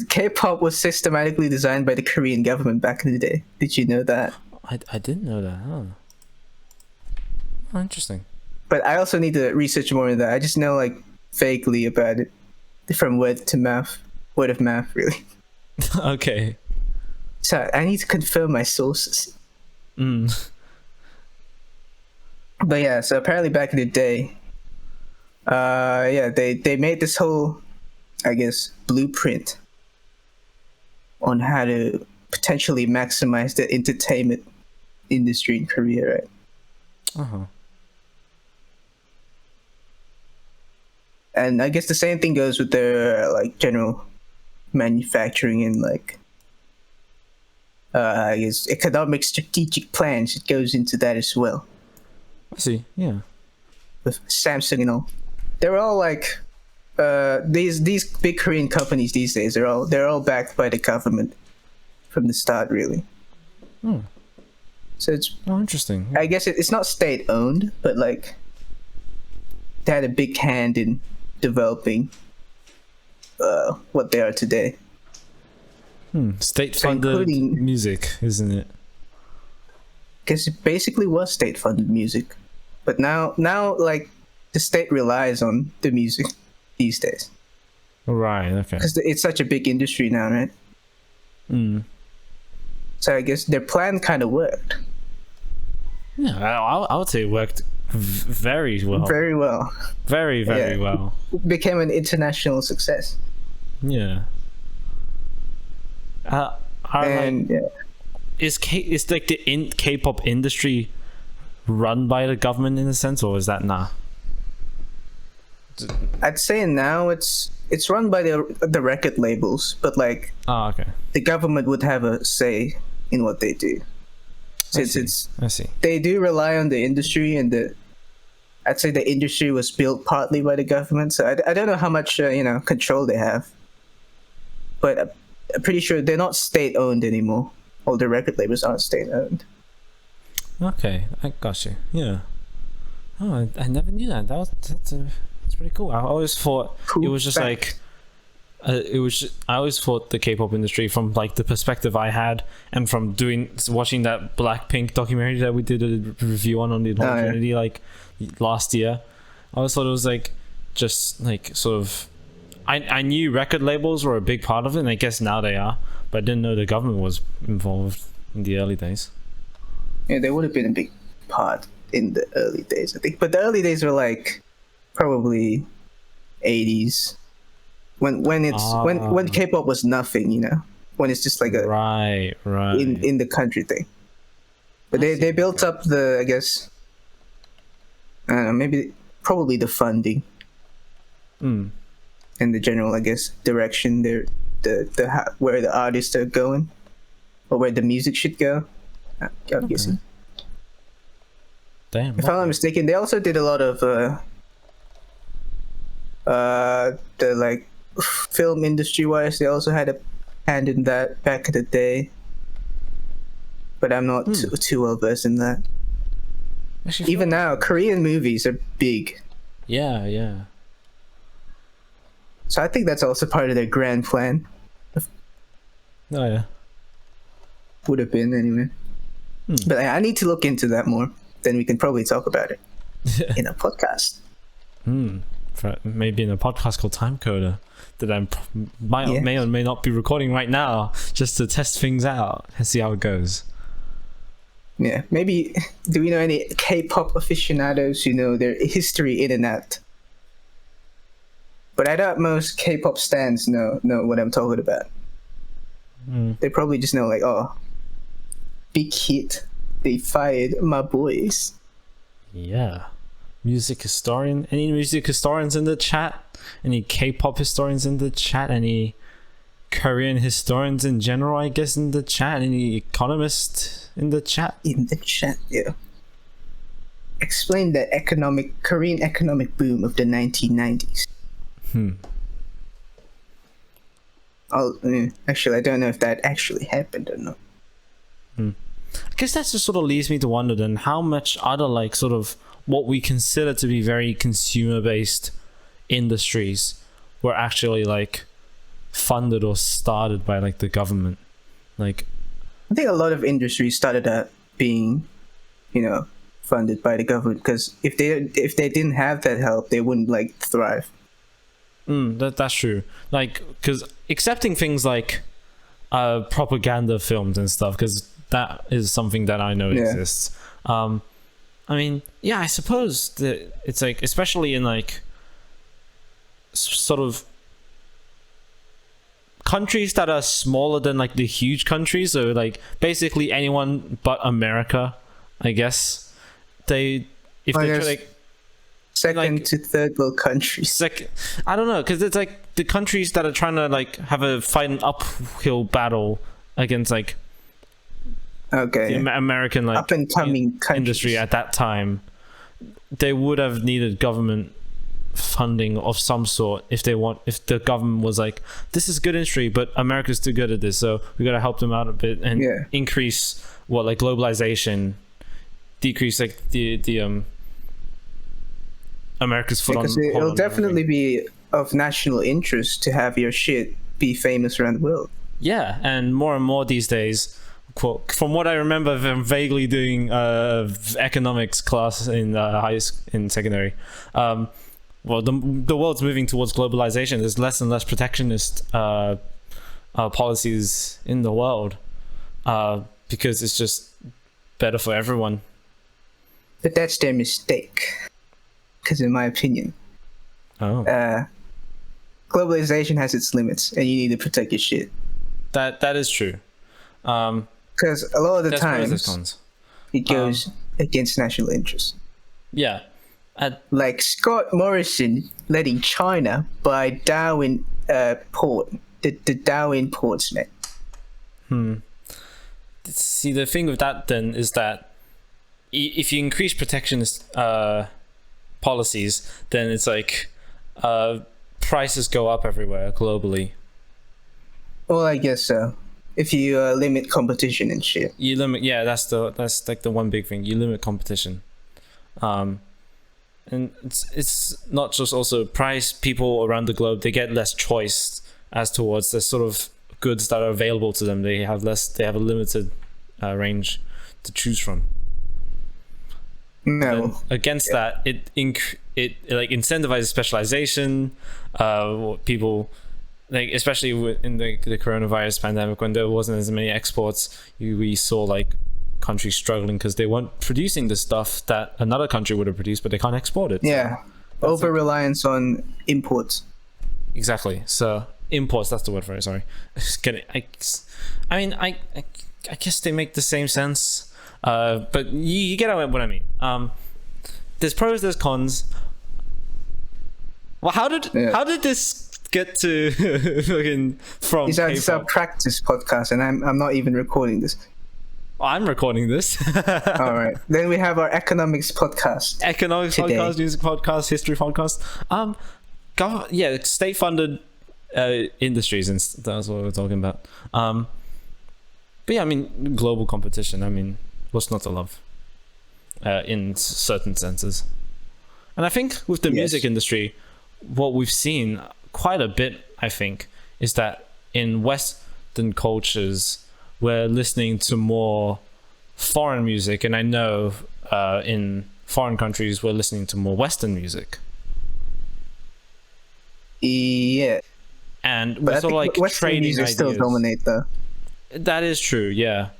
K-pop was systematically designed by the Korean government back in the day. Did you know that? I didn't know that. Huh. Oh, interesting. But I also need to research more on that. I just know like vaguely about it from word of mouth, really. Okay. So I need to confirm my sources. Mm. But yeah, so apparently back in the day, they made this whole, I guess, blueprint on how to potentially maximize the entertainment industry in Korea, right? Uh-huh. And I guess the same thing goes with their like general manufacturing and like I guess economic strategic plans. It goes into that as well. I see. Yeah. With Samsung and all, they're all like these big Korean companies these days. They're all backed by the government from the start, really. Hmm. So it's interesting. I guess it's not state owned, but like they had a big hand in developing what they are today. State funded music, isn't it? Because it basically was state funded music, but now like the state relies on the music these days. Right. Okay. Because it's such a big industry now, right? So I guess their plan kind of worked. Yeah, I would say it worked very well. Very well. Very well. Became an international success. Yeah. Is like the K-pop industry run by the government in a sense, or is that nah? I'd say now it's run by the record labels, but like okay, the government would have a say in what they do. Since I see. They do rely on the industry, and I'd say the industry was built partly by the government. So I don't know how much control they have, but I'm pretty sure they're not state owned anymore. All the record labels aren't state owned. Okay, I got you. Yeah. Oh, I never knew that. That's pretty cool. I always thought it was just like. I always thought the K-pop industry, from like the perspective I had, and from watching that Blackpink documentary that we did a review on the community like last year, I always thought it was like just like sort of. I knew record labels were a big part of it, and I guess now they are, but I didn't know the government was involved in the early days. Yeah, they would have been a big part in the early days, I think. But the early days were like probably 80s. When K-pop was nothing, when it's just like a right in the country thing. But they built up the, I guess, I don't know, probably the funding and the general, I guess, direction there, where the artists are going or where the music should go. I'm guessing. Damn. If I'm not mistaken, they also did a lot of the like film industry wise. They also had a hand in that back in the day, but I'm not too well versed in that. Actually, even now Korean movies are big. Yeah. So I think that's also part of their grand plan. Oh yeah, would have been anyway. But I need to look into that more. Then we can probably talk about it in a podcast. Maybe in a podcast called Time Coda that I may or may not be recording right now, just to test things out and see how it goes. Yeah, maybe. Do we know any K-pop aficionados who know their history in and out? But I doubt most K-pop stans know what I'm talking about. They probably just know like, oh, big hit, they fired my boys. Yeah. Music historian? Any music historians in the chat? Any K-pop historians in the chat? Any Korean historians in general, I guess, in the chat? Any economists in the chat? In the chat, yeah. Explain the Korean economic boom of the 1990s. Actually, I don't know if that actually happened or not. I guess that just sort of leads me to wonder then how much other like sort of what we consider to be very consumer based industries were actually like funded or started by like the government. Like, I think a lot of industries started out being, funded by the government, because if they didn't have that help, they wouldn't like thrive. That's true. Like, because accepting things like propaganda films and stuff, because that is something that I know exists. I mean, yeah, I suppose that it's like, especially in like sort of countries that are smaller than like the huge countries, so like basically anyone but America, I guess. If they try, like second to third world countries. I don't know, because it's like the countries that are trying to like have a fight an uphill battle against like the American like up and coming industry at that time. They would have needed government funding of some sort if the government was like, this is good industry, but America's too good at this, so we got to help them out a bit and increase like globalization, decrease like the America's foot on. Because it'll definitely be of national interest to have your shit be famous around the world. Yeah, and more these days. From what I remember from vaguely doing economics class in in secondary, well, the world's moving towards globalization. There's less and less protectionist policies in the world because it's just better for everyone. But that's their mistake. Because in my opinion, globalization has its limits, and you need to protect your shit. That is true. Because a lot of the times, it goes against national interest. Yeah. Like Scott Morrison letting China buy Darwin port, the Darwin ports net. See, the thing with that then is that if you increase protectionist policies, then it's like prices go up everywhere globally. Well, I guess so. If you limit competition and shit. You limit, yeah, that's like the one big thing. You limit competition. And it's not just also price. People around the globe, they get less choice as towards the sort of goods that are available to them. They have a limited range to choose from. No. Against that, it like incentivizes specialization. People, like especially in the coronavirus pandemic, when there wasn't as many exports, we saw like countries struggling because they weren't producing the stuff that another country would have produced, but they can't export it. Yeah, over reliance on imports. Exactly. So imports, that's the word for it. Sorry. I mean, I guess they make the same sense. But you get what I mean. There's pros, there's cons. Well, how did this get to fucking from? It's a practice podcast, and I'm not even recording this. I'm recording this. All right. Then we have our economics podcast. Podcast, music podcast, history podcast. State funded industries, and that's what we're talking about. But yeah, I mean, global competition. I mean, what's not to love? In certain senses, and I think with the music industry, what we've seen quite a bit, I think, is that in Western cultures, we're listening to more foreign music, and I know in foreign countries we're listening to more Western music. Yeah, and we're sort of like Western trading music ideas. Still dominate, though. That is true, yeah.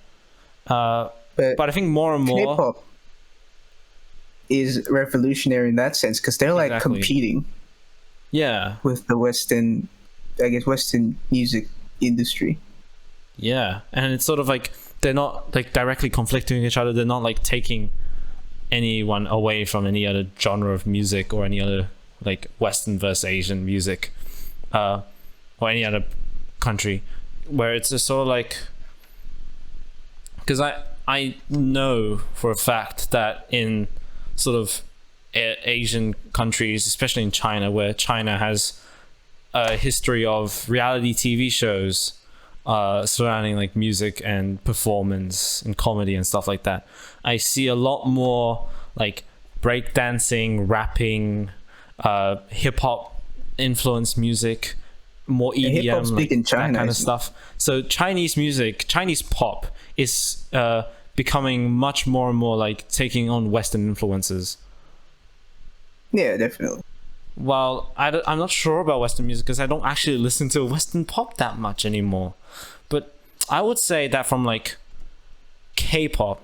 But I think more and more K-pop is revolutionary in that sense, because they're like competing. Yeah. With the Western music industry. Yeah, and it's sort of like they're not like directly conflicting with each other. They're not like taking anyone away from any other genre of music or any other like Western versus Asian music, or any other country, where it's just sort of like, because I know for a fact that in sort of Asian countries, especially in China, where China has a history of reality TV shows surrounding like music and performance and comedy and stuff like that, I see a lot more like breakdancing, rapping, hip-hop influenced music more hip EDM, hop's like big in that China, kind of isn't it? stuff. So Chinese music, Chinese pop is becoming much more and more like taking on Western influences. Yeah, definitely. Well, I'm not sure about Western music because I don't actually listen to Western pop that much anymore. But I would say that from like K-pop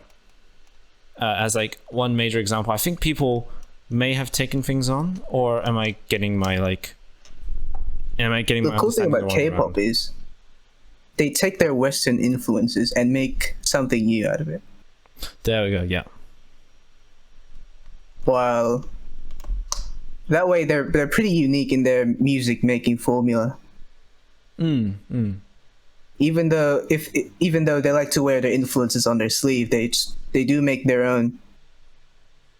as like one major example, I think people may have taken things on, or am I getting my like? Am I getting The my cool thing understanding about the wrong K-pop around? is they take their Western influences and make something new out of it. There we go. Yeah. While that way they're pretty unique in their music making formula. Even though even though they like to wear their influences on their sleeve, they do make their own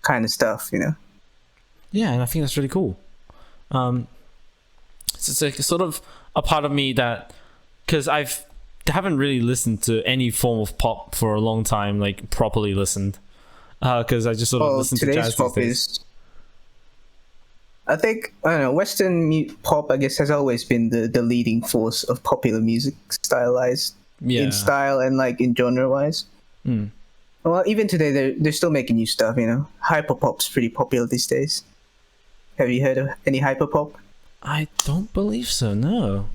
kind of stuff, you know. Yeah, and I think that's really cool. It's like sort of a part of me that, because haven't really listened to any form of pop for a long time, like properly listened, because I just sort of Well, listen to today's jazz pop these days. is, I think, I don't know, Western pop, I guess, has always been the leading force of popular music, stylized Yeah. in style and like in genre wise. Well, even today they're still making new stuff, you know. Hyperpop's pretty popular these days. Have you heard of any hyperpop? I don't believe so. No.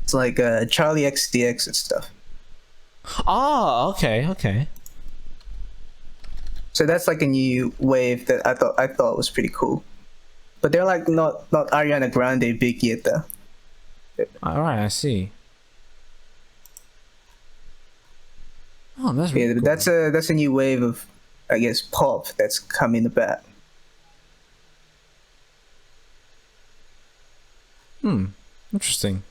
It's like Charlie XCX and stuff. Oh, okay. So that's like a new wave that I thought was pretty cool. But they're like not Ariana Grande big yet though. All right, I see. Oh, that's really Yeah, cool. that's a new wave of, I guess, pop that's coming about. Interesting.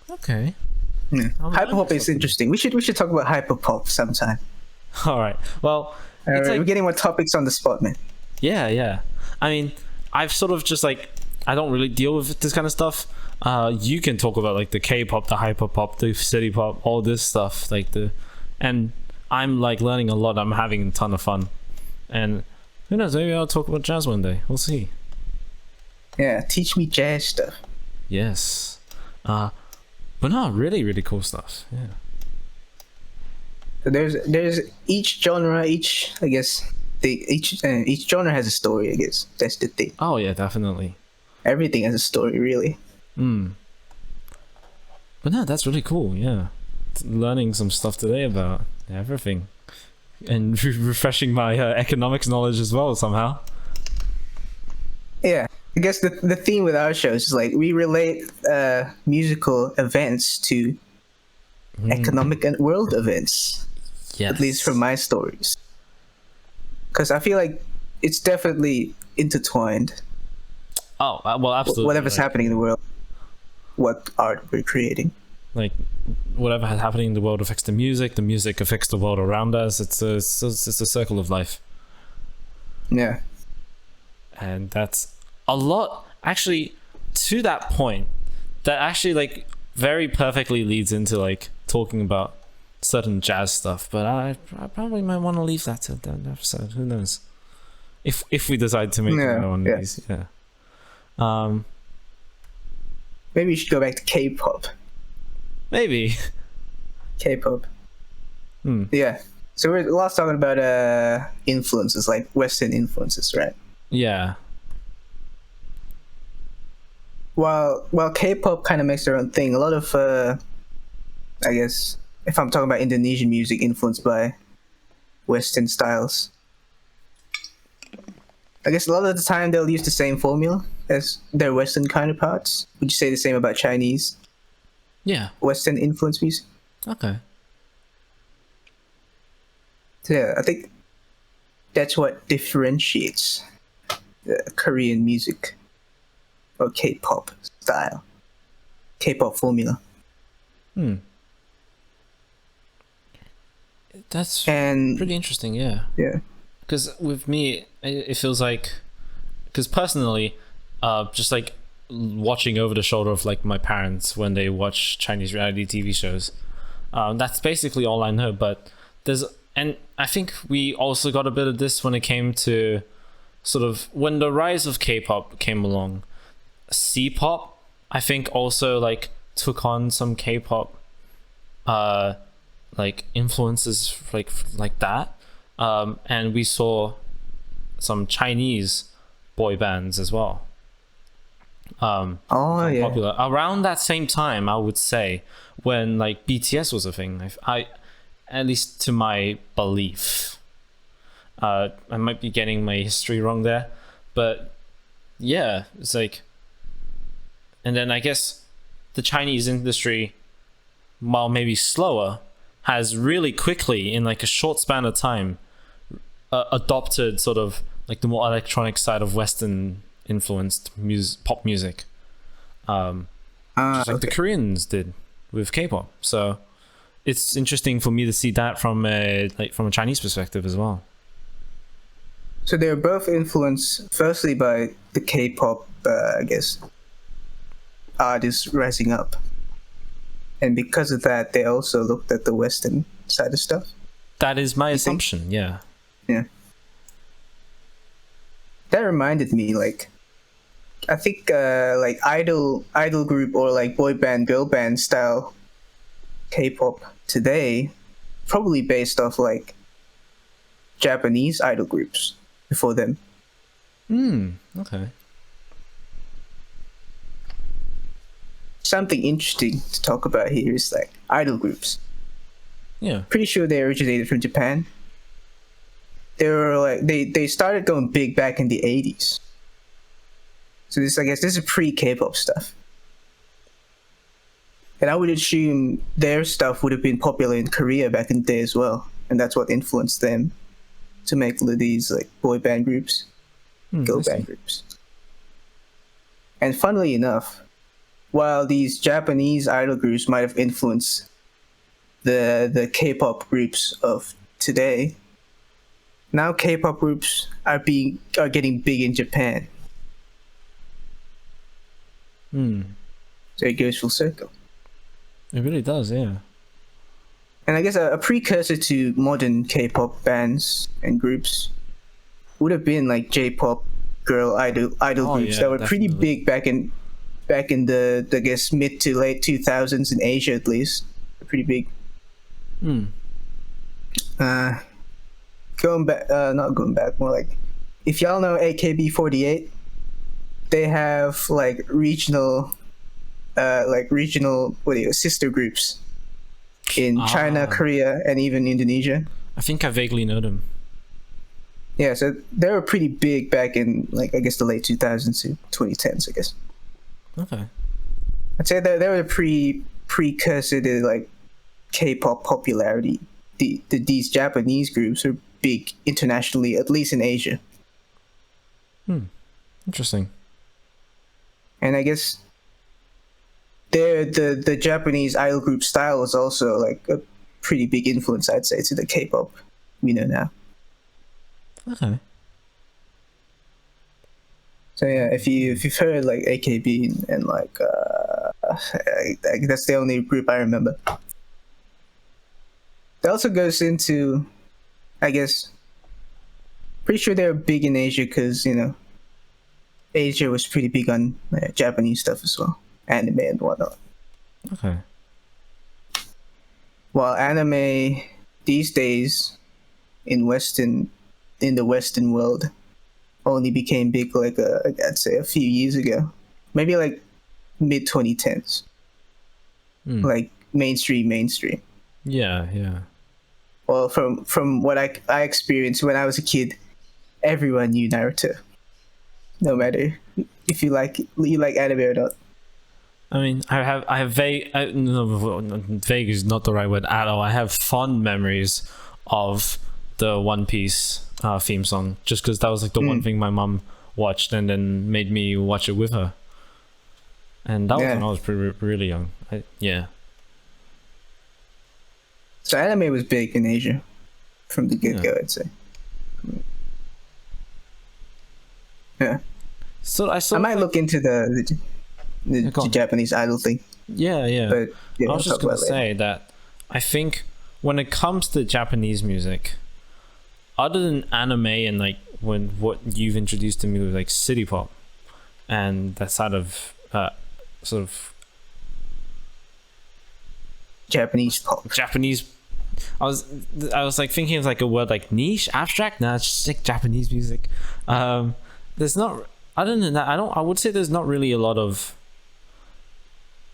Okay. Yeah. Hyperpop is interesting. We should talk about hyperpop sometime. All right. Well, All it's right, like, we're getting more topics on the spot, man. yeah. I mean, I've sort of just like, I don't really deal with this kind of stuff. You can talk about like the K-pop, the hyperpop, the city pop, all this stuff, and I'm like learning a lot. I'm having a ton of fun, and who knows? Maybe I'll talk about jazz one day. We'll see. Yeah, teach me jazz stuff. Yes. But no, really cool stuff. Yeah. So there's each genre, each I guess each genre has a story. I guess that's the thing. Oh yeah, definitely. Everything has a story, really. But no, that's really cool. Yeah, learning some stuff today about everything, and refreshing my economics knowledge as well somehow. Yeah, I guess the theme with our shows is like we relate musical events to economic and world events. Yes. At least from my stories, because I feel like it's definitely intertwined. Oh well, absolutely. Whatever's happening in the world, what art we're creating. Like whatever is happening in the world affects the music affects the world around us. It's a circle of life. Yeah. And that's a lot, actually, to that point. That actually like very perfectly leads into like talking about certain jazz stuff. But I probably might want to leave that to that episode. Who knows? If we decide to make another one of these, yeah. Maybe you should go back to K-pop. Maybe. K-pop. Yeah. So we're last talking about influences, like Western influences, right? Yeah. While K-pop kind of makes their own thing, a lot of I guess if I'm talking about Indonesian music influenced by Western styles, I guess a lot of the time they'll use the same formula as their Western counterparts. Would you say the same about Chinese Yeah. Western influenced music? Okay. So yeah, I think that's what differentiates the Korean music or K-pop style, K-pop formula. That's And pretty interesting, yeah. yeah, Because with me, it feels like, because personally, just like watching over the shoulder of like my parents when they watch Chinese reality TV shows, that's basically all I know. But and I think we also got a bit of this when it came to sort of when the rise of K-pop came along, C-pop I think also like took on some K-pop like influences like that, and we saw some Chinese boy bands as well. Popular around that same time, I would say, when like BTS was a thing. I at least to my belief, I might be getting my history wrong there, but yeah, it's like, and then I guess the Chinese industry, while maybe slower, has really quickly in like a short span of time adopted sort of like the more electronic side of Western influenced pop music, just like the Koreans did with K-pop. So it's interesting for me to see that from a Chinese perspective as well. So they're both influenced firstly by the K-pop, I guess, artists rising up, and because of that, they also looked at the Western side of stuff. That is my assumption. Yeah. That reminded me, like, I think like idol group or like boy band, girl band style K-pop today, probably based off like Japanese idol groups before them. Okay. Something interesting to talk about here is like idol groups. Yeah. Pretty sure they originated from Japan. They were like they started going big back in the 80s. So this is pre-K-pop stuff. And I would assume their stuff would have been popular in Korea back in the day as well, and that's what influenced them to make these like boy band groups, girl band groups. And funnily enough, while these Japanese idol groups might have influenced the K-pop groups of today, now K-pop groups are getting big in Japan. So it goes full circle. It really does, yeah. And I guess a precursor to modern K-pop bands and groups would have been like J-pop girl idol groups that were pretty big back in the I guess mid to late 2000s in Asia, at least. They're pretty big. Going back, not going back, more like, if y'all know AKB48, they have like regional sister groups in China, Korea, and even Indonesia. I think I vaguely know them. Yeah, so they were pretty big back in like I guess the late 2000s to 2010s, I guess. Okay. I'd say they were a precursor to like K-pop popularity. These Japanese groups are big internationally, at least in Asia. Interesting. And I guess the Japanese idol group style is also like a pretty big influence, I'd say, to the K-pop we know now. Okay. So yeah, if you've heard like AKB and like that's the only group I remember. That also goes into, I guess, pretty sure they're big in Asia because Asia was pretty big on Japanese stuff as well, anime and whatnot. Okay. While anime these days in the Western world only became big like I'd say a few years ago, maybe like mid 2010s, like mainstream. Yeah. Well, from what I experienced when I was a kid, everyone knew Naruto, no matter if you like anime or not. I mean, I have vague. No, vague is not the right word at all. I have fond memories of the One Piece theme song, just because that was like the one thing my mom watched and then made me watch it with her. And that was when I was really young. Yeah. So anime was big in Asia from the get-go, I'd say. Yeah. So I might look into the Japanese idol thing. Yeah. But I was just gonna say that I think when it comes to Japanese music, other than anime and like when what you've introduced to me was like city pop, and that sort of Japanese pop. Japanese. I was like thinking of like a word like niche, abstract. Nah, it's just like Japanese music. There's not. Other than that, I would say there's not really a lot of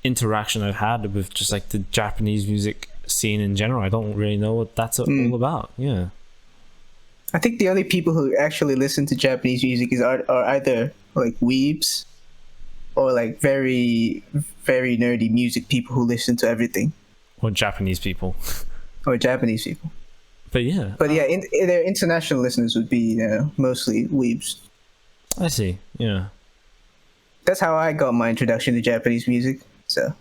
interaction I've had with just like the Japanese music scene in general. I don't really know what that's all about. Yeah. I think the only people who actually listen to Japanese music are either like weebs or like very, very nerdy music people who listen to everything. Or Japanese people. Or Japanese people. But yeah. But yeah, their international listeners would be mostly weebs. I see. Yeah. That's how I got my introduction to Japanese music. So.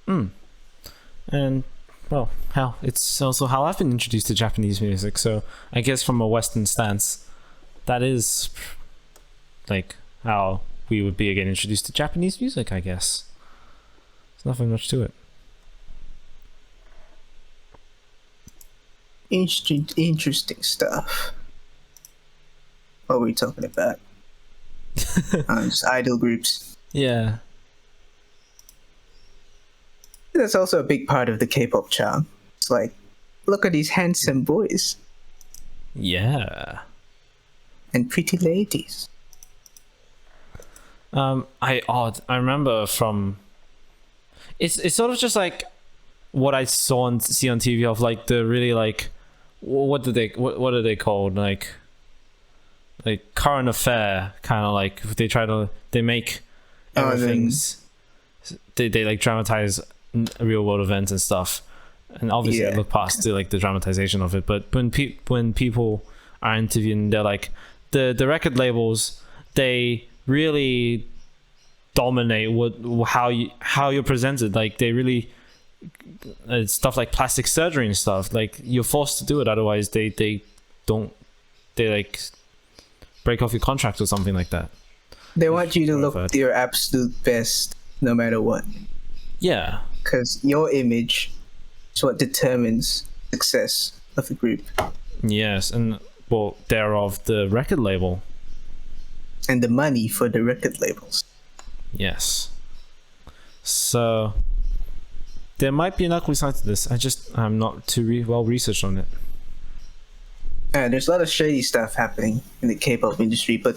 And well, it's also how I've been introduced to Japanese music. So I guess from a Western stance, that is like how we would be again introduced to Japanese music. I guess there's nothing much to it. Interesting stuff. What were we talking about? Just idol groups. Yeah. That's also a big part of the K-pop charm. It's like, look at these handsome boys. Yeah. And pretty ladies. I remember from. It's sort of just like what I see on TV of like the really like, what are they called, like current affair kind of, like they make everything's they like dramatize real world events and stuff, and obviously I look past the dramatization of it. But when people are interviewing, they're like the record labels, they really dominate how you're presented. Like they really stuff like plastic surgery and stuff, like you're forced to do it, otherwise they like break off your contract or something like that. They want you to look your absolute best no matter what. Yeah. Because your image is what determines success of the group. Yes, and well, thereof the record label. And the money for the record labels. Yes. So there might be an ugly side to this. I'm not too well researched on it. There's a lot of shady stuff happening in the K-pop industry, but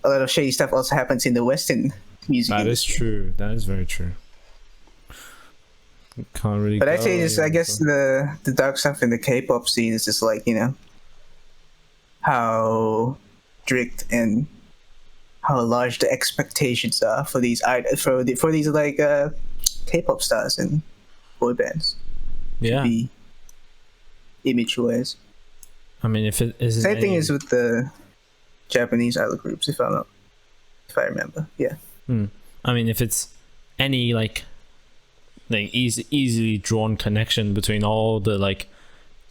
a lot of shady stuff also happens in the Western music industry. Is true. That is very true. Can't really. But I'd say I guess the dark stuff in the K-pop scene is just like, how strict and how large the expectations are for these like K-pop stars and boy bands. Yeah. To be image-wise. I mean, if it is same thing is with the Japanese idol groups, if I remember. Yeah. I mean, if it's any like easily drawn connection between all the like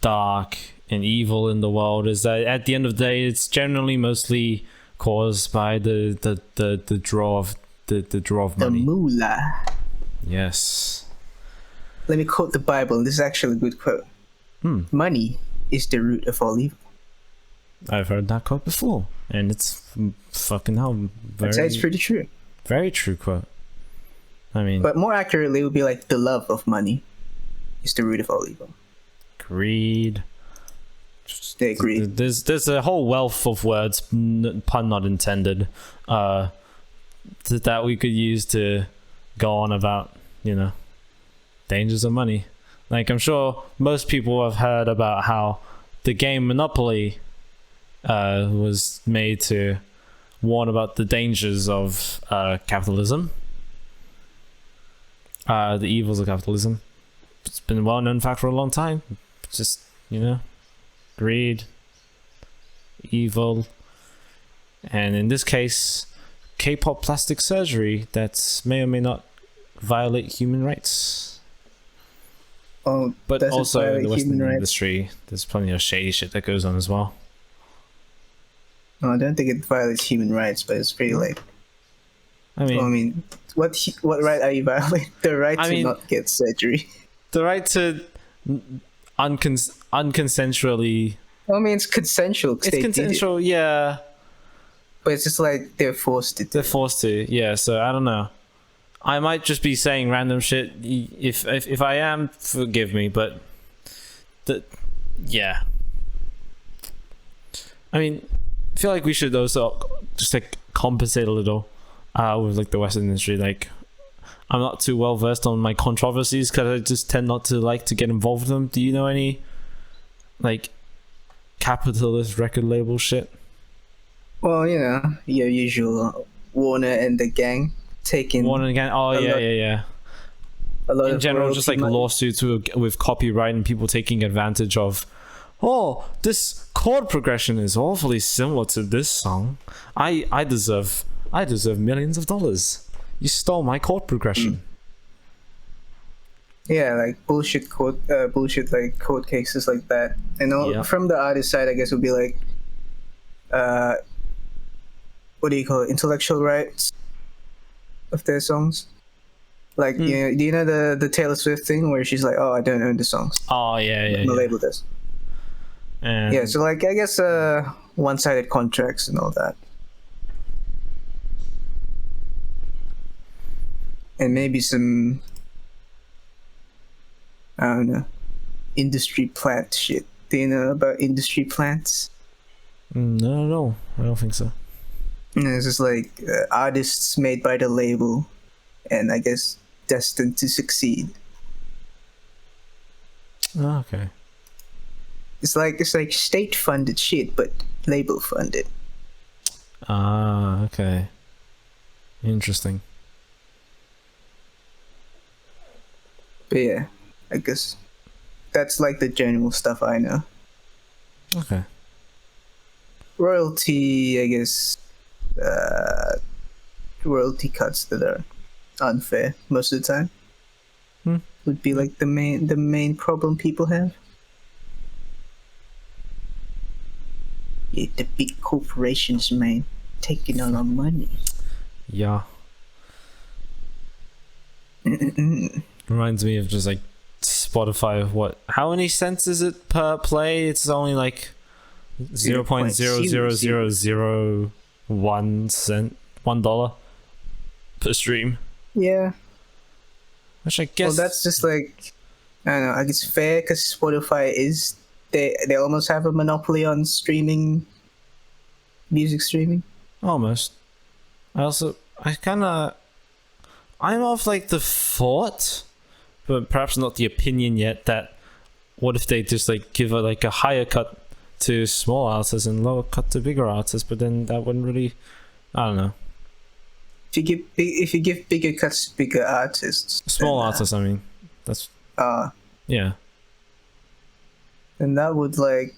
dark and evil in the world, is that at the end of the day, it's generally mostly caused by the draw of money. The moolah. Yes. Let me quote the Bible, and this is actually a good quote. Money is the root of all evil. I've heard that quote before, and it's fucking hell. I'd say it's pretty true. Very true quote. I mean, but more accurately, it would be like the love of money is the root of all evil. Greed. They agree. There's a whole wealth of words, pun not intended, that we could use to go on about, dangers of money. Like, I'm sure most people have heard about how the game Monopoly was made to warn about the dangers of capitalism, the evils of capitalism. It's been a well-known fact for a long time. Just, greed, evil, and in this case, K-pop plastic surgery that may or may not violate human rights. Oh, but also in the Western industry, there's plenty of shady shit that goes on as well. No, I don't think it violates human rights, but it's pretty like. What right are you violating? The right to not get surgery. The right to unconsensually I mean, it's consensual. 'Cause It's they did it, consensual, yeah. but it's just like they're forced to do They're it. forced to, yeah. So I don't know. I might just be saying random shit. If I am, forgive me. But yeah. I mean, I feel like we should also just like compensate a little with like the Western industry. Like, I'm not too well versed on my controversies because I just tend not to like to get involved with them. Do you know any like capitalist record label shit? Well, you know, your usual Warner and the gang taking One again. Oh yeah, yeah. a lot In of general, royalty just like money. lawsuits with copyright and people taking advantage of. Oh, this chord progression is awfully similar to this song. I deserve millions of dollars. You stole my chord progression. Yeah, like bullshit like court cases like that. And Yeah. from the artist side, I guess would be like, what do you call it? Intellectual rights of their songs. Like, you know, do you know the Taylor Swift thing where she's like, "Oh, I don't own the songs. Oh yeah, yeah, The yeah. label does." And Yeah, so like I guess one-sided contracts and all that, and maybe some, I don't know, industry plant shit. Do you know about industry plants? no, I don't think so. It's just like artists made by the label, and I guess destined to succeed. Oh, okay. It's like state funded shit, but label funded. Ah, okay. Interesting. But yeah, I guess that's like the general stuff I know. Okay. Royalty, I guess, royalty cuts that are unfair most of the time would be like the main problem people have. Yeah, the big corporations, man, taking all our money. Yeah. Reminds me of just like Spotify. How many cents is it per play? It's only like 0.00001 $1 per stream. Yeah. Which I guess. Well, that's just like, I don't know. I guess fair because Spotify is they almost have a monopoly on music streaming. Almost. I'm of like the thought, but perhaps not the opinion yet, that what if they just like give a higher cut to small artists and lower cut to bigger artists, but then that wouldn't really, I don't know. If you give bigger cuts to bigger artists, Small artists, I mean. That's yeah. then that would like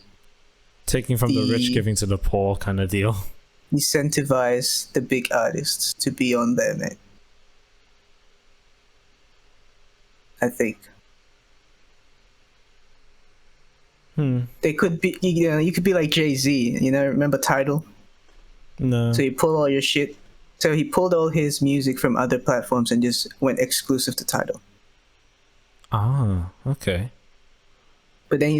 Taking from the rich, giving to the poor kind of deal. incentivize the big artists to be on there, man. I think they could be. You know, you could be like Jay-Z. You know, remember Tidal? No. So you pull all your shit. So he pulled all his music from other platforms and just went exclusive to Tidal. Ah, okay. But then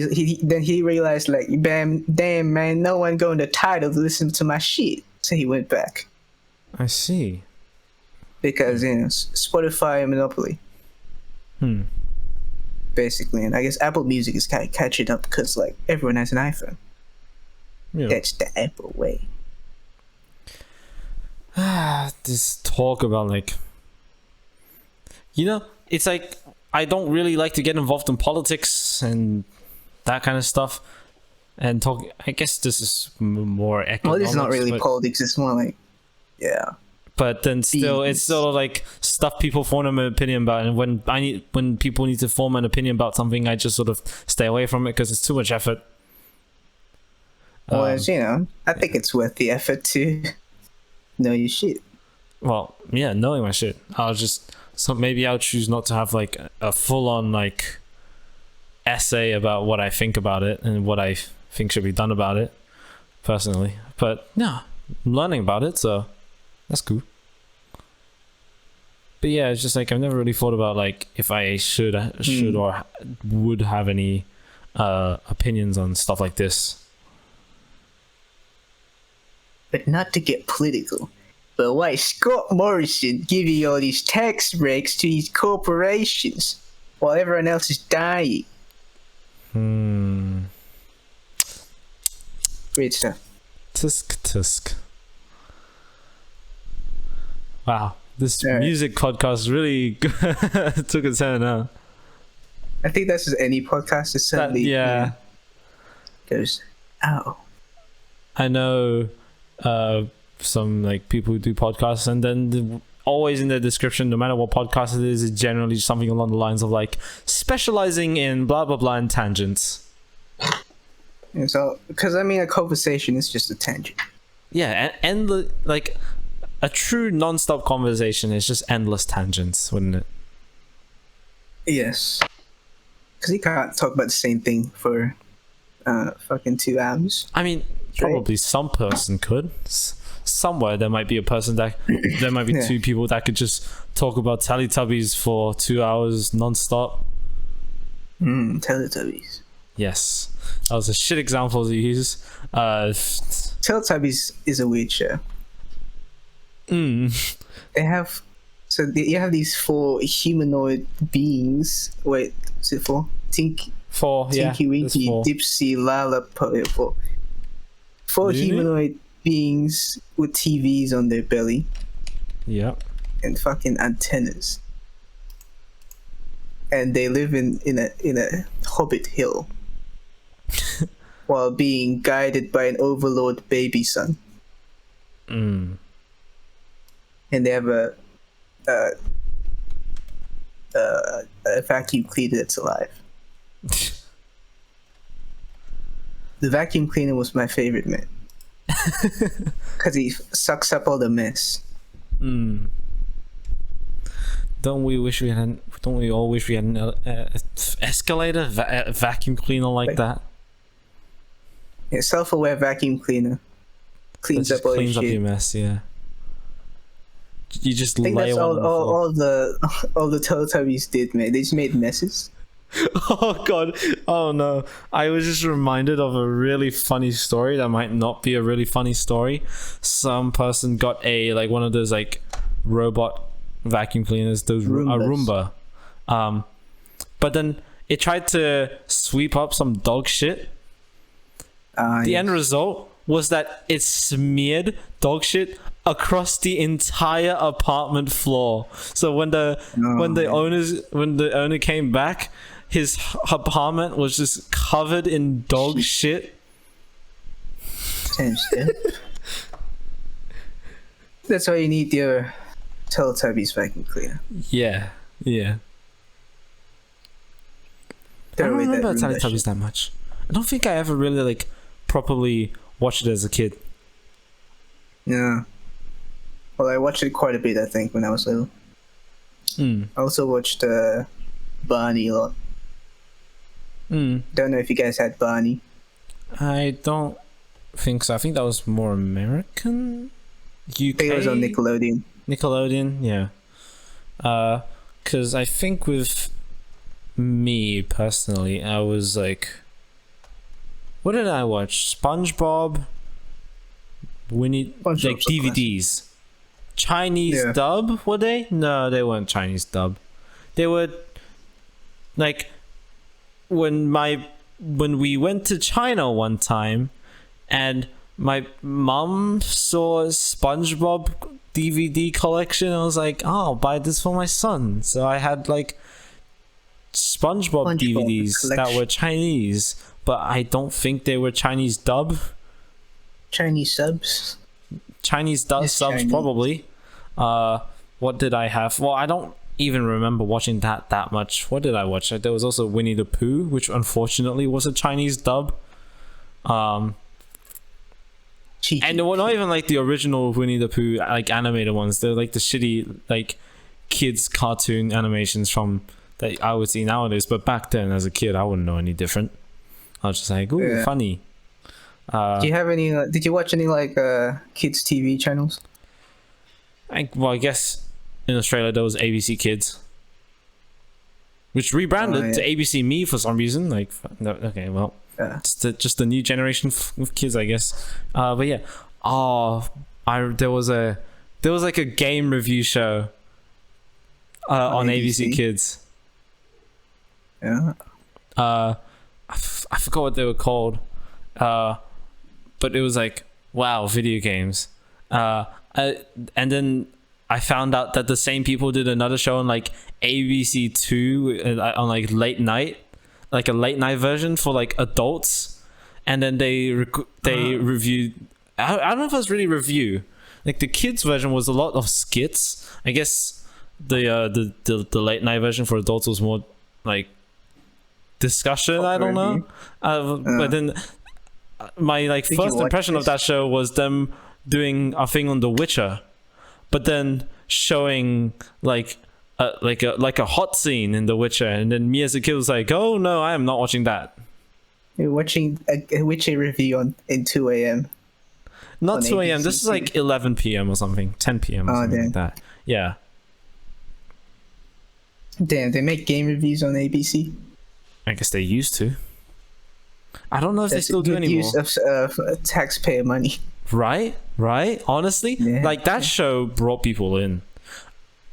he realized like, damn man, no one going to Tidal to listen to my shit. So he went back I see. because you know Spotify monopoly. Basically, and I guess Apple Music is kind of catching up because like everyone has an iPhone. Yeah. That's the Apple way. This talk about like, you know, it's like I don't really like to get involved in politics and that kind of stuff, and talk. I guess this is more economics. Well, this is not really but, politics. It's more like, yeah. But then still, it's still like stuff people form an opinion about, and when people need to form an opinion about something, I just sort of stay away from it because it's too much effort. Well, you know, I think it's worth the effort to know your shit. Well, yeah, knowing my shit, maybe I'll choose not to have like a full-on like essay about what I think about it and what I think should be done about it, personally. But yeah, I'm learning about it, so that's cool. But yeah, it's just like I've never really thought about like if I should or would have any opinions on stuff like this. but not to get political. But why is Scott Morrison giving all these tax breaks to these corporations while everyone else is dying? Great stuff. Tisk. Wow, this music podcast really took a turn, huh? I think that's just any podcast that suddenly goes, ow. I know some like people who do podcasts, and then always in the description, no matter what podcast it is generally something along the lines of like specializing in blah blah blah and tangents. And so, because I mean, a conversation is just a tangent. Yeah, and the like a true non-stop conversation is just endless tangents, wouldn't it? Yes, because you can't talk about the same thing for fucking 2 hours. I mean, probably some person could. Somewhere there might be a person that there might be two people that could just talk about Teletubbies for 2 hours non-stop. Teletubbies. Yes, that was a shit example to use. Teletubbies is a weird show. You have these 4 humanoid beings. Wait, is it 4? Tinky Winky, Dipsy, Lala, 4 humanoid beings with TVs on their belly. Yep. And fucking antennas. And they live in a hobbit hill while being guided by an overlord baby son. And they have a vacuum cleaner that's alive. The vacuum cleaner was my favorite, man. Because he sucks up all the mess. Don't we all wish we had an escalator vacuum cleaner like that? Yeah, self-aware vacuum cleaner cleans up all your mess. Yeah. You just I think lay that's all the Teletubbies did, man. They just made messes. Oh god, oh no. I was just reminded of a really funny story that might not be a really funny story. Some person got a one of those robot vacuum cleaners, those Roomba. But then it tried to sweep up some dog shit. The end result was that it smeared dog shit across the entire apartment floor. So when the owner came back, his apartment was just covered in dog shit. That's why you need your Teletubbies vacuum cleaner. Yeah. I don't remember Teletubbies that much. I don't think I ever really properly watched it as a kid. Yeah. Well, I watched it quite a bit, I think, when I was little. I also watched Barney a lot. Don't know if you guys had Barney. I don't think so. I think that was more American. UK. I think it was on Nickelodeon. Nickelodeon, yeah. Because I think with me personally, I was what did I watch? SpongeBob, Winnie, DVDs. Chinese dub, were they? No, they weren't Chinese dub. They were when we went to China one time and my mom saw a SpongeBob DVD collection. I was like, oh, I'll buy this for my son. So I had SpongeBob DVDs collection that were Chinese, but I don't think they were Chinese dub. Chinese subs? Chinese subs, probably. What did I have? Well, I don't even remember watching that much. What did I watch? There was also Winnie the Pooh, which unfortunately was a Chinese dub. And they were not even the original Winnie the Pooh animated ones. They're the shitty kids cartoon animations from that I would see nowadays. But back then, as a kid, I wouldn't know any different. I was just ooh, funny. Do you have any? Did you watch any kids TV channels? I guess in Australia there was ABC Kids, which rebranded to ABC Me for some reason. Just the new generation of kids, I guess. But yeah, Oh, there was like a game review show on ABC Kids. Yeah. I forgot what they were called, but it was like, wow, video games. And then I found out that the same people did another show on like ABC2 on like late night, like a late night version for like adults, and then they reviewed. I don't know if it was really review. Like the kids version was a lot of skits. I guess the late night version for adults was more like discussion. I don't know. But then my like first impression of that show was them doing a thing on The Witcher, but then showing like a hot scene in The Witcher, and then me as a kid was like, oh no, I am not watching that. You're watching a Witcher review in 2 a.m. Not 2 a.m. This is like 11 p.m. or something, 10 p.m. or something like that. Yeah. Damn, they make game reviews on ABC. I guess they used to. I don't know if they still do anymore. Use of taxpayer money. Right? Honestly, like that show brought people in.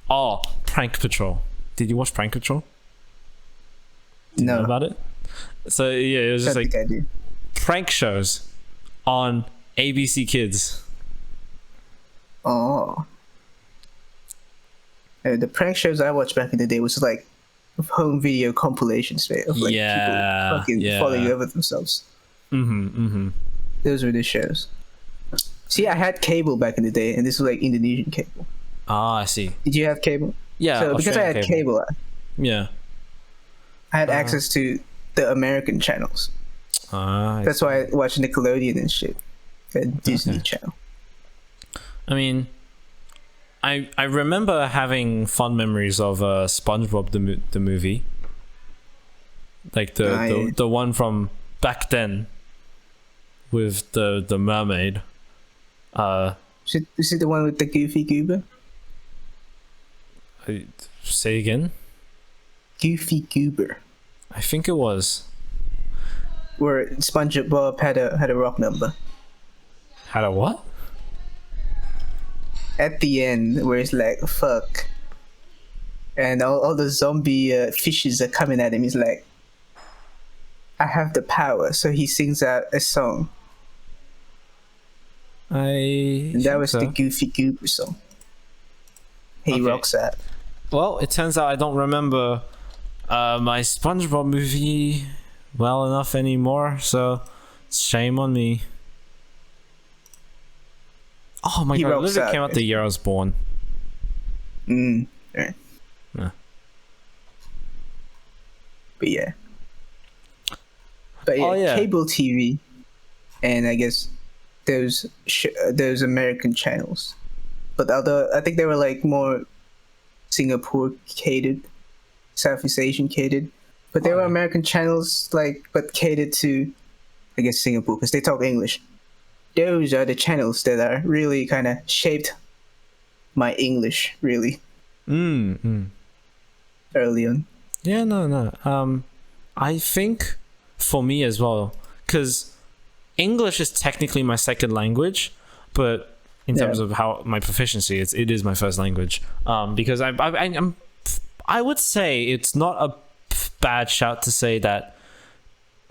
Oh, Prank Patrol. Did you watch Prank Patrol? No. You know about it? So yeah, it was just like prank shows on ABC Kids. Oh. The prank shows I watched back in the day was like home video compilations, man, of like people fucking falling over themselves. Those were the shows. See, I had cable back in the day, and this was like Indonesian cable. Ah, I see. Did you have cable? Yeah. So because I had cable, I had access to the American channels. That's why I watched Nickelodeon and shit. Disney Channel. I mean, I remember having fond memories of SpongeBob the movie, like the one from back then with the mermaid. Is it the one with the Goofy Goober? Say again. Goofy Goober. I think it was. Where SpongeBob had a rock number. Had a what? At the end, where it's like, fuck. And all the zombie fishes are coming at him. He's like, I have the power. So he sings out a song. And that was the Goofy Goober song. He rocks out. Well, it turns out I don't remember my SpongeBob movie well enough anymore, so shame on me. Oh my god, it literally came out the year I was born. Right. Yeah. But yeah, cable TV, and I guess those American channels. But although I think they were like more Singapore catered, Southeast Asian catered, but they were American channels, like, but catered to, I guess, Singapore, because they talk English. Those are the channels that are really kind of shaped my English, really. Early on. Yeah, no. I think for me as well, because English is technically my second language, but in terms of how my proficiency, it is my first language. Because I would say it's not a bad shout to say that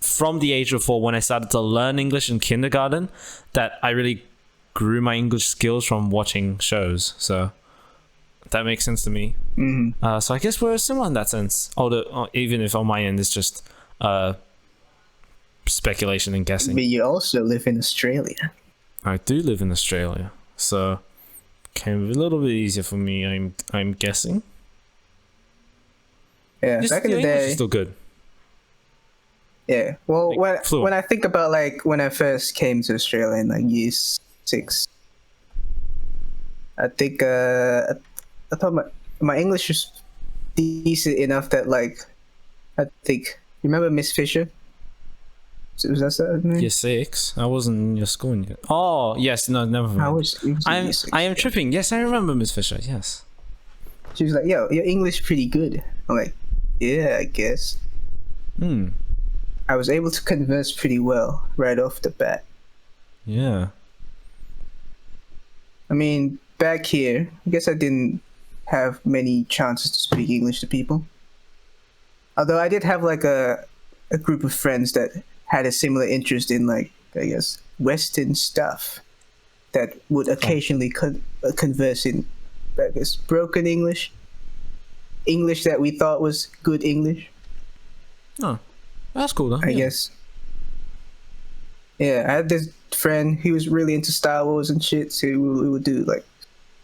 from the age of 4, when I started to learn English in kindergarten, that I really grew my English skills from watching shows. So that makes sense to me. So I guess we're similar in that sense. Even if on my end it's just speculation and guessing. But you also live in Australia. I do live in Australia, so can be a little bit easier for me. I'm guessing. Yeah, back in the day, is still good. Yeah, well, when I think about like when I first came to Australia in like year 6, I think I thought my English was decent enough that like I think, remember Miss Fisher? Was that her name? Year 6. I wasn't in your school yet. Oh yes, no, never mind. I am tripping. Yes, I remember Miss Fisher. Yes. She was like, "Yo, your English pretty good." I'm like, "Yeah, I guess." I was able to converse pretty well right off the bat. Yeah. I mean, back here, I guess I didn't have many chances to speak English to people. Although I did have like a group of friends that had a similar interest in like, I guess, Western stuff that would occasionally converse in, I guess, broken English. English that we thought was good English. Oh, that's cool though. I guess. Yeah, I had this friend. He was really into Star Wars and shit. So we would do like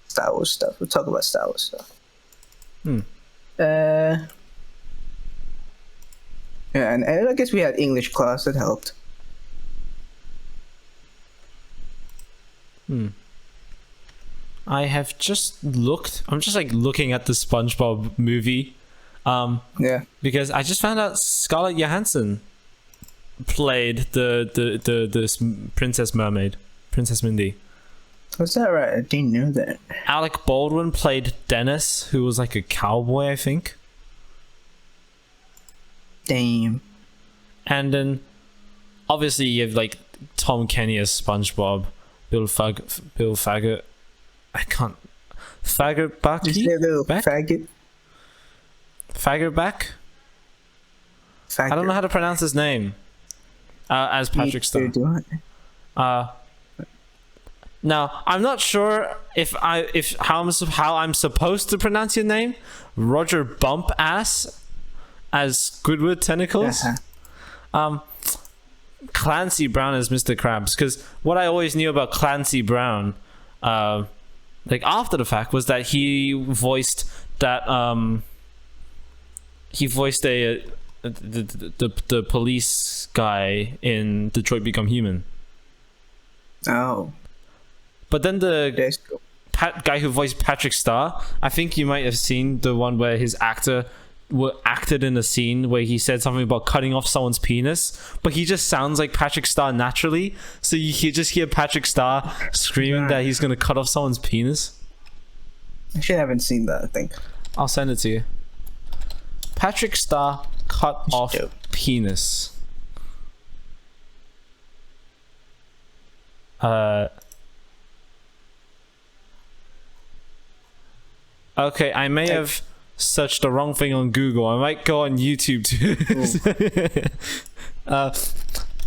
Star Wars stuff. We'd talk about Star Wars stuff. Yeah, and I guess we had English class that helped. I have just looked. I'm just like looking at the SpongeBob movie. Yeah. Because I just found out Scarlett Johansson played the Princess Mermaid, Princess Mindy. Was that right? I didn't know that. Alec Baldwin played Dennis, who was like a cowboy, I think. Damn. And then, obviously, you have like Tom Kenny as SpongeBob, Bill Faggot. I can't. Faggot back. Just a little faggot. Faggot back. Faggot. I don't know how to pronounce his name. As Patrick Star. Now I'm not sure how I'm supposed to pronounce your name. Roger Bump Ass as Squidward Tentacles. Clancy Brown as Mr. Krabs, because what I always knew about Clancy Brown, like after the fact, was that he voiced the police guy in Detroit Become Human. Oh. But then the guy who voiced Patrick Star, I think you might have seen the one where his acted in a scene where he said something about cutting off someone's penis, but he just sounds like Patrick Star naturally, so you just hear Patrick Star screaming that he's gonna cut off someone's penis. Actually, I haven't seen that, I think. I'll send it to you. Patrick Star cut off penis. Okay, I may have searched the wrong thing on Google. I might go on YouTube too.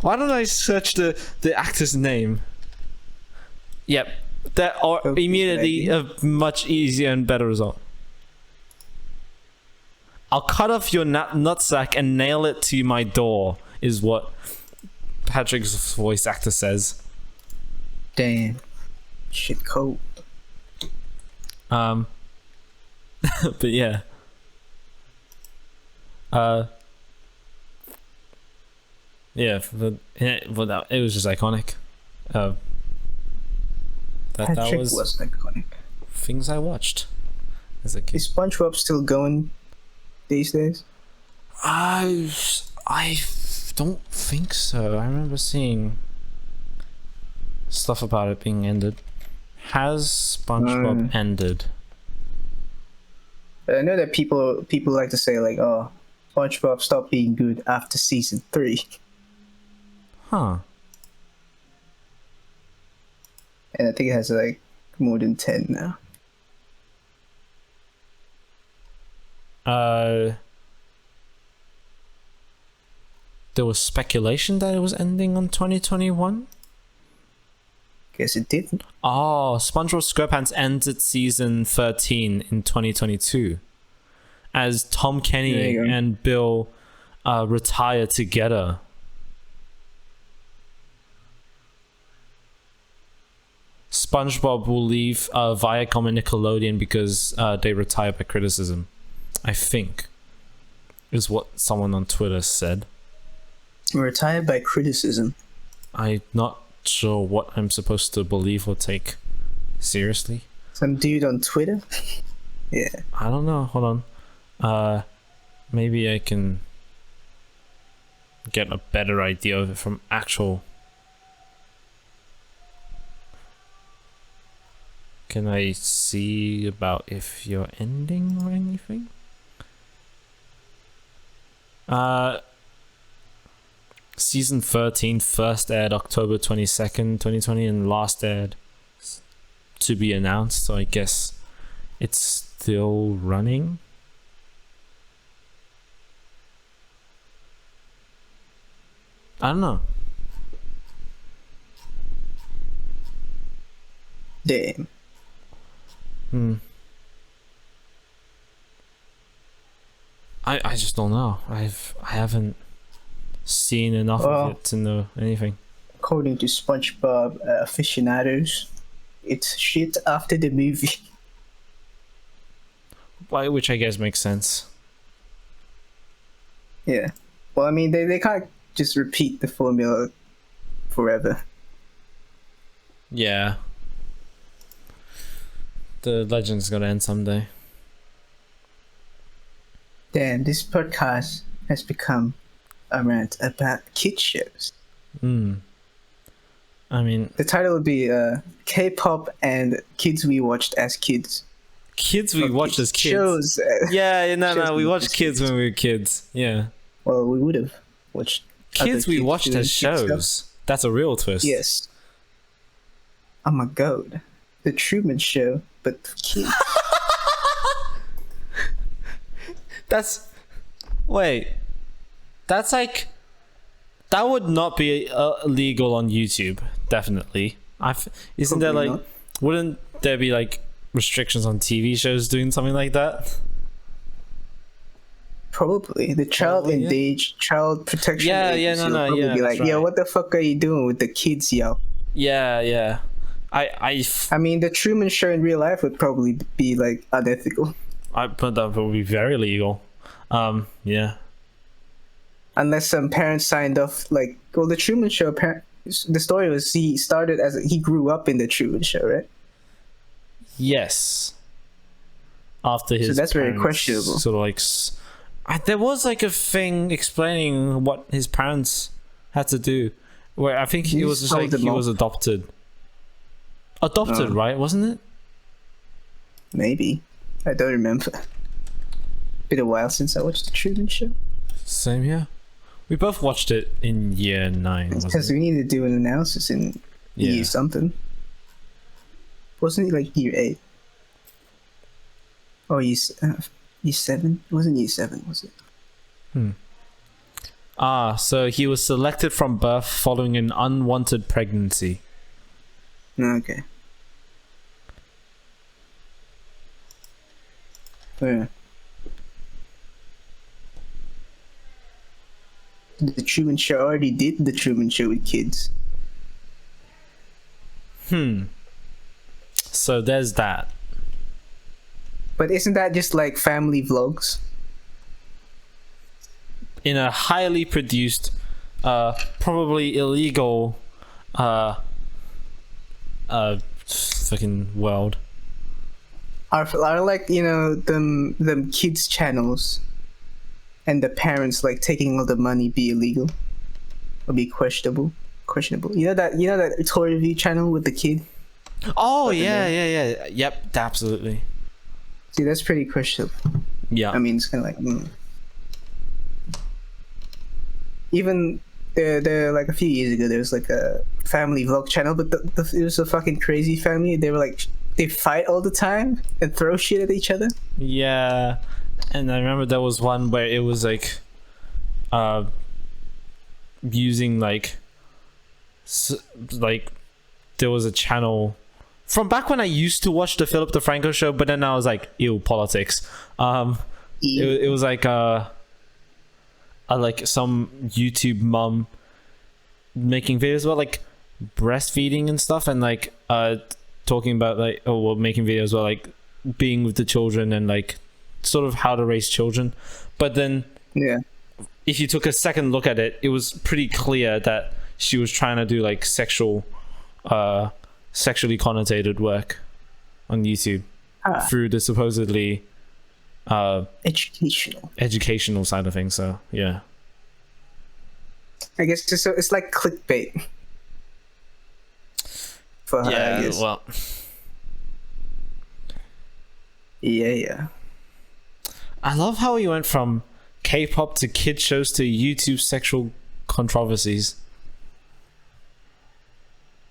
Why don't I search the actor's name? Yep, immediately a much easier and better result. I'll cut off your nutsack and nail it to my door, is what Patrick's voice actor says. Damn. Shit cold. But yeah. Yeah, but it was just iconic. That was iconic. Things I watched as a kid. Is SpongeBob still going these days? I don't think so. I remember seeing stuff about it being ended. Has SpongeBob ended? I know that people like to say like, "Oh, SpongeBob stopped being good after season 3." Huh. And I think it has like more than 10 now. There was speculation that it was ending on 2021. Guess it didn't. Oh, SpongeBob SquarePants ended season 13 in 2022 as Tom Kenny and Bill retire together. SpongeBob will leave Viacom and Nickelodeon because they retire by criticism, I think, is what someone on Twitter said. Retired by criticism? I'm not sure what I'm supposed to believe or take seriously. Some dude on Twitter? Yeah. I don't know. Hold on. Maybe I can get a better idea of it from actual... Can I see about if you're ending or anything? Season 13 first aired October 22nd, 2020, and last aired to be announced, so I guess it's still running. I don't know. Damn. I just don't know. I haven't seen enough of it to know anything. According to SpongeBob aficionados, it's shit after the movie. Which I guess makes sense. Yeah. Well, I mean, they can't just repeat the formula forever. Yeah. The legend's gonna end someday. Damn, this podcast has become a rant about kid shows. I mean, the title would be K-pop and kids we watched as kids. Kids we watched as kids. Shows. No, we watched kids when we were kids. Yeah. Well, we would have watched kids we watched as shows. That's a real twist. Yes. Oh my god, The Truman Show, but for kids. That's like, that would not be illegal on YouTube. Definitely. Isn't there like, wouldn't there be like restrictions on TV shows doing something like that? Probably the child protection. Yeah. Be like, yo, what the fuck are you doing with the kids, yo? Yeah. I mean, The Truman Show in real life would probably be like unethical. But that would be very legal. Yeah. Unless some parents signed off, like, well, The Truman Show. The story was he grew up in The Truman Show, right? Yes. After his, so that's very questionable. Sort of like, there was like a thing explaining what his parents had to do, where I think he was just like he was adopted. Right? Wasn't it? Maybe. I don't remember. Been a while since I watched The Truman Show. Same here. We both watched it in year 9. Because we need to do an analysis in year something. Wasn't it like year 8? Or year 7? It wasn't year 7, was it? So he was selected from birth following an unwanted pregnancy. Okay. Yeah. The Truman Show already did The Truman Show with kids. So there's that. But isn't that just like family vlogs? In a highly produced, probably illegal, fucking world. Are like, you know, them kids channels and the parents like taking all the money be illegal or be questionable? You know that toy review channel with the kid? Oh yeah. Yep, absolutely. See, that's pretty questionable. Yeah. I mean, it's kind of like even there like a few years ago there was like a family vlog channel, but it was a fucking crazy family. They were like, they fight all the time and throw shit at each other. Yeah, and I remember there was one where it was like using like there was a channel from back when I used to watch the Philip DeFranco show, but then I was like, ew, politics. It was like like some YouTube mom making videos about like breastfeeding and stuff, and like talking about like making videos about like being with the children and like sort of how to raise children. But then if you took a second look at it, it was pretty clear that she was trying to do like sexually connotated work on YouTube through the supposedly educational side of things. So yeah, I guess it's like clickbait for her, I guess. Well, yeah. I love how he went from K-pop to kid shows to YouTube sexual controversies.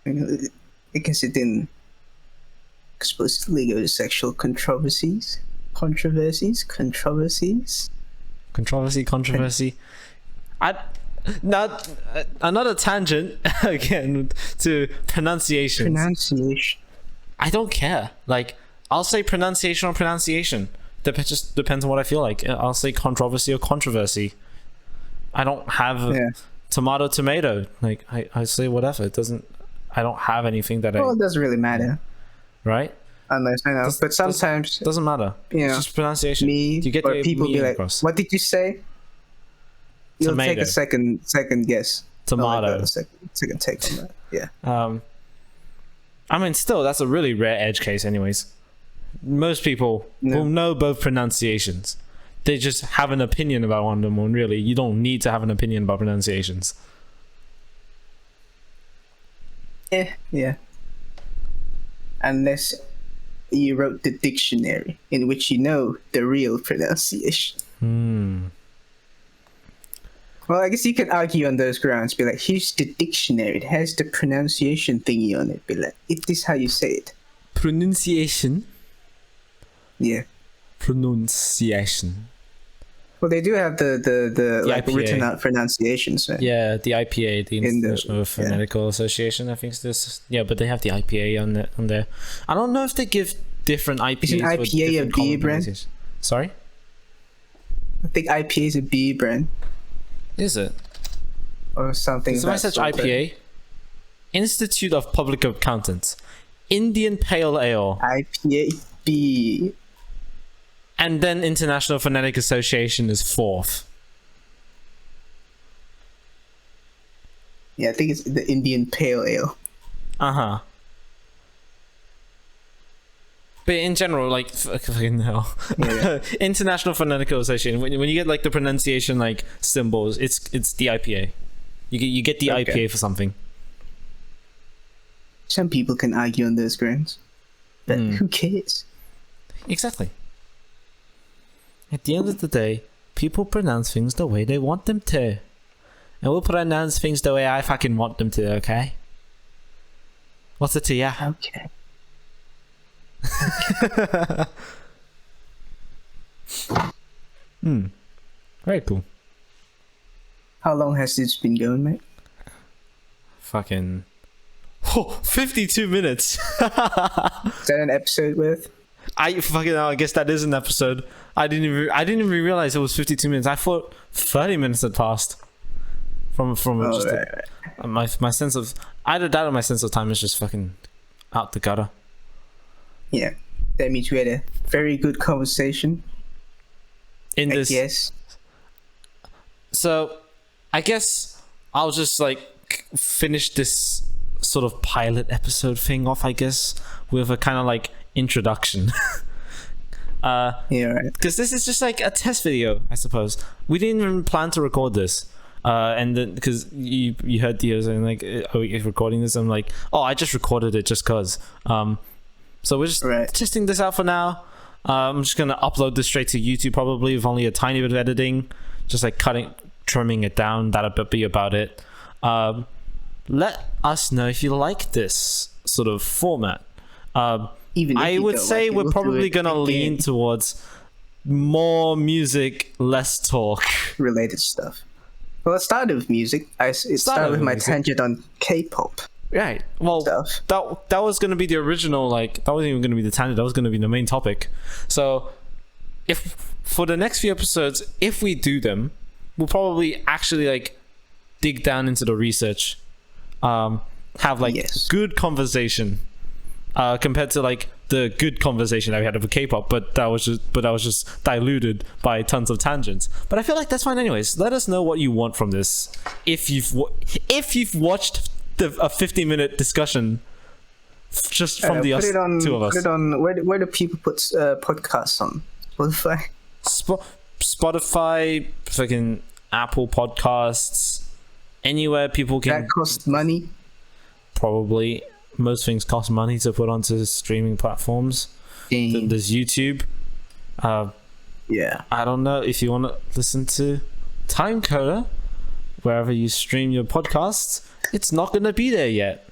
I guess it didn't supposedly go to sexual controversies. Controversy. Now, another tangent again to pronunciations. I don't care. Like, I'll say pronunciation or pronunciation. Just depends on what I feel like. I'll say controversy or controversy. I don't have tomato. Like, I say whatever. It doesn't. I don't have anything that Well, it doesn't really matter, right? unless I know. But sometimes doesn't matter. You know, it's just pronunciation. me You get or the people be like, across. "What did you say?" You'll Tomato. take a second guess. Tomato. Not like a second take on that. Yeah. I mean, still, that's a really rare edge case, anyways. Most people will know both pronunciations. They just have an opinion about one of them, and really, you don't need to have an opinion about pronunciations. Yeah. Unless you wrote the dictionary, in which you know the real pronunciation. Well, I guess you can argue on those grounds. Be like, here's the dictionary. It has the pronunciation thingy on it. Be like, it is how you say it. Pronunciation? Yeah. Pronunciation. Well, they do have the like IPA. written out pronunciations. Right? Yeah, the IPA, the International Phonetical Association. I think it's this. Yeah, but they have the IPA on there. I don't know if they give different IPAs. Is an IPA a beer brand? Sorry? I think IPA is a beer brand. Is it? Or something. Is my such IPA? Institute of Public Accountants. Indian Pale Ale. IPA B. And then International Phonetic Association is fourth. Yeah, I think it's the Indian Pale Ale. Uh-huh. But in general, like, fucking hell. Yeah. International Phonetical Association, when you get like the pronunciation like symbols, it's the IPA. You get the IPA for something. Some people can argue on those grounds, but who cares? Exactly. At the end of the day, people pronounce things the way they want them to. And we'll pronounce things the way I fucking want them to, okay? What's it to ya? Okay. Very cool. How long has this been going, mate? Fucking 52 minutes. Is that an episode worth? I guess that is an episode. I didn't even realize it was 52 minutes. I thought 30 minutes had passed. My sense of either that or my sense of time is just fucking out the gutter. Yeah, that means we had a very good conversation. Yes. So, I guess I'll just like finish this sort of pilot episode thing off, I guess, with a kind of like introduction. Yeah, right. Because this is just like a test video, I suppose. We didn't even plan to record this. And then because you heard Dio saying like, "Oh, you're recording this," I'm like, "Oh, I just recorded it just cause." So we're just testing this out for now. I'm just gonna upload this straight to YouTube probably with only a tiny bit of editing, just like trimming it down. That'll be about it. Let us know if you like this sort of format. Even if I would say we're probably gonna lean towards more music, less talk related stuff. Well, it started with music. It started with my tangent on K-pop. Right. Well, that was going to be the original, like, that wasn't even going to be the tangent. That was going to be the main topic. So, if for the next few episodes, if we do them, we'll probably actually, like, dig down into the research. Have, like, good conversation. Compared to, like, the good conversation that we had over K-pop, but that was just diluted by tons of tangents. But I feel like that's fine anyways. Let us know what you want from this. If you've watched a 50-minute discussion just from the two of us. Put it on where do people put podcasts on? Spotify. Spotify, fucking Apple Podcasts, anywhere people can. That costs money. Probably. Most things cost money to put onto streaming platforms. Then there's YouTube. Yeah. I don't know if you want to listen to Time Coda, wherever you stream your podcasts. It's not going to be there yet.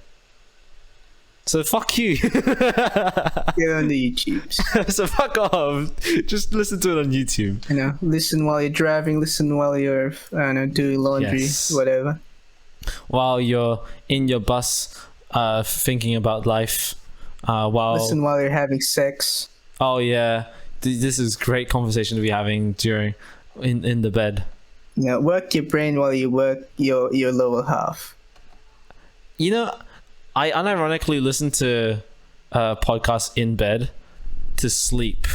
So fuck you. Get on the YouTubes. So fuck off. Just listen to it on YouTube. You know, listen while you're driving. Listen while you're, I don't know, doing laundry, Yes. whatever. While you're in your bus, thinking about life. Listen while you're having sex. Oh yeah, this is great conversation to be having during in the bed. You know, work your brain while you work your lower half. You know, I unironically listen to podcasts in bed to sleep.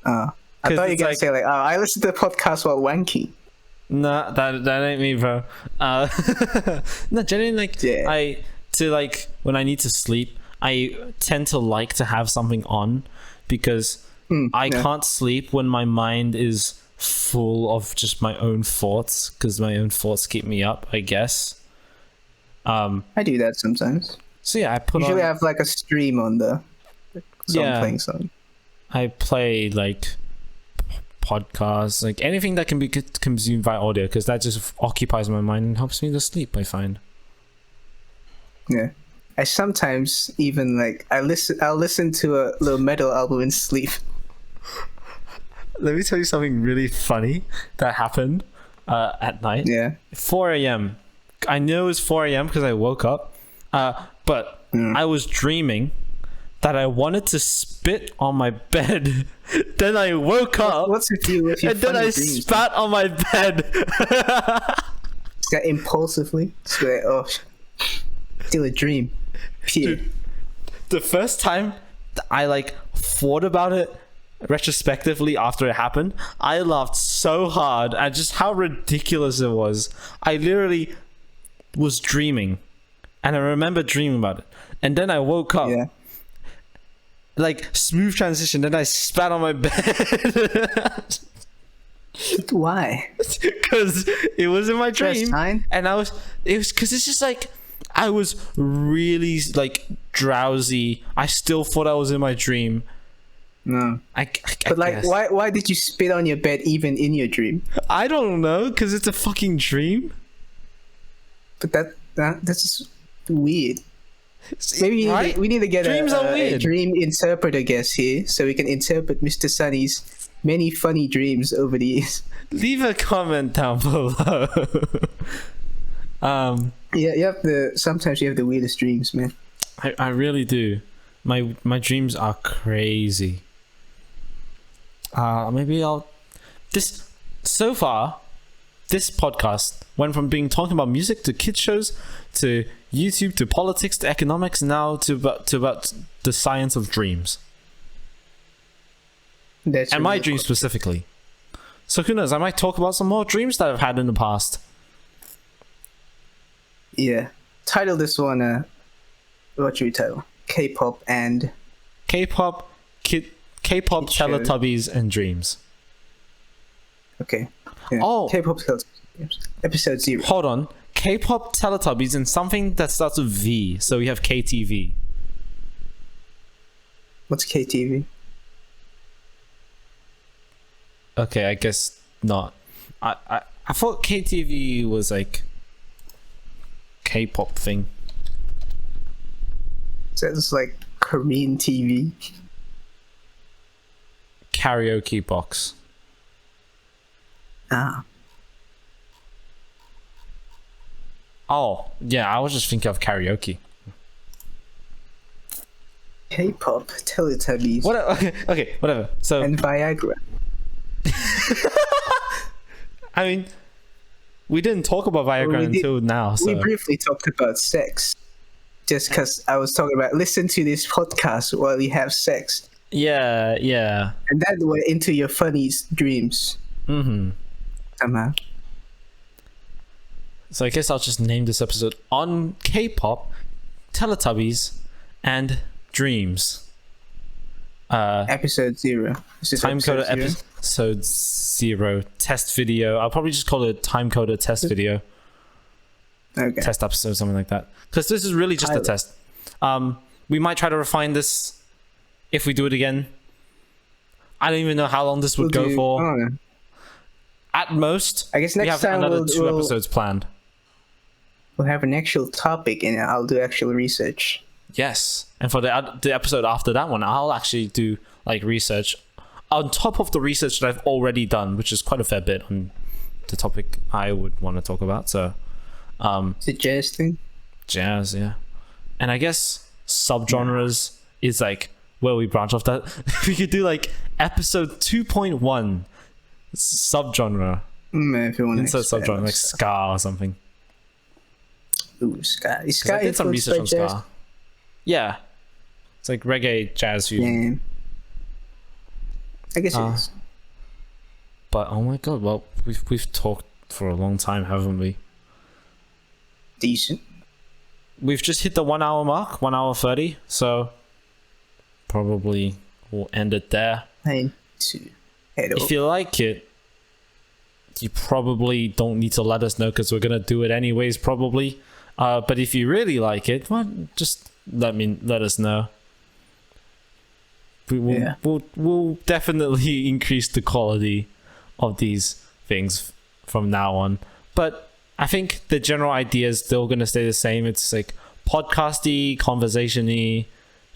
I thought you were gonna like, say like, I listen to the podcast while wanking. Nah, that ain't me, bro. No, generally, like, Yeah. when I need to sleep, I tend to like to have something on because I can't sleep when my mind is full of just my own thoughts, because my own thoughts keep me up, I guess. I do that sometimes. So yeah, I Usually I have like a stream on the song playing song. I play like podcasts, like anything that can be consumed by audio, because that just occupies my mind and helps me to sleep, I find. Yeah. I sometimes even like I'll listen to a little metal album in sleep. Let me tell you something really funny that happened at night. Yeah. 4 a.m. I know it was 4 a.m. because I woke up, but I was dreaming that I wanted to spit on my bed. Then I woke up. What's with you? With your and then I dreams, spat on my bed. Just got impulsively. Just like, oh, still a dream. Dude, the first time I like thought about it retrospectively after it happened, I laughed so hard at just how ridiculous it was. I literally was dreaming, and I remember dreaming about it, and then I woke up. Yeah. Like smooth transition. Then I spat on my bed. Why? Because it was in my dream, First time? and it was because it's just like I was really like drowsy. I still thought I was in my dream. No. I But like, guess. why did you spit on your bed even in your dream? I don't know, because it's a fucking dream. But that's just weird. Maybe Right? we need to get Dreams are a weird. dream interpreter guest here, so we can interpret Mr. Sunny's many funny dreams over the years. Leave a comment down below. Yeah, you have sometimes you have the weirdest dreams, man. I really do. My dreams are crazy. Maybe so far, this podcast went from talking about music to kids shows to YouTube to politics to economics, now to about the science of dreams. That's And my really dreams cool. specifically. So who knows, I might talk about some more dreams that I've had in the past. Yeah. Title this one, what should we title? K-pop and... K-pop, K-pop, Kid shows. Teletubbies, and dreams. Okay. Yeah. Oh. K-pop Teletubbies. Episode 0. Hold on. K-pop, Teletubbies, and something that starts with V. So we have KTV. What's KTV? Okay, I guess not. I thought KTV was like K-pop thing. So it's like Korean TV. Karaoke box. Ah. Oh, yeah, I was just thinking of karaoke. K-pop Teletubbies What? Okay, whatever. So, and Viagra. I mean, we didn't talk about Viagra Well, we did- until now. So. We briefly talked about sex. Just because I was talking about listen to this podcast while you have sex. Yeah. And that went into your funny dreams. Mm-hmm. Somehow. So I guess I'll just name this episode on K-pop, Teletubbies, and dreams. Episode 0. This is Time Coda zero. episode 0 test video. I'll probably just call it Time Coda test video. Okay. Test episode, something like that, because this is really just a Pilot. test. We might try to refine this if we do it again. I don't even know how long this would go for. I don't know. At most, I guess we next have time another we'll 2 episodes planned. We'll have an actual topic, and I'll do actual research. Yes, and for the episode after that one, I'll actually do like research on top of the research that I've already done, which is quite a fair bit on the topic I would want to talk about. So, is it jazz thing? Jazz, yeah. And I guess subgenres is like where we branch off that. We could do like episode 2.1 subgenre. If you want to insert subgenre like ska or something. Ooh, ska. Is I ska did some research on jazz? ska. Yeah, it's like reggae jazz fusion. Yeah. I guess it is. But oh my god, well we've talked for a long time, haven't we? Decent. We've just hit the 1 hour mark, 1 hour 30. So probably we'll end it there. If you like it, you probably don't need to let us know because we're gonna do it anyways, probably. But if you really like it, well, just let us know. We'll definitely increase the quality of these things from now on. But I think the general idea is still gonna stay the same. It's like podcasty, conversation-y,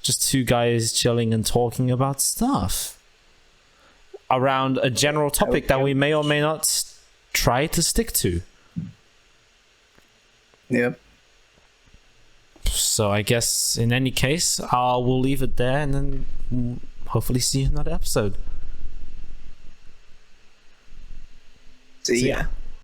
just two guys chilling and talking about stuff around a general topic that we may or may not try to stick to. Yep. So I guess in any case, we'll leave it there and then we'll hopefully see you in another episode. See ya.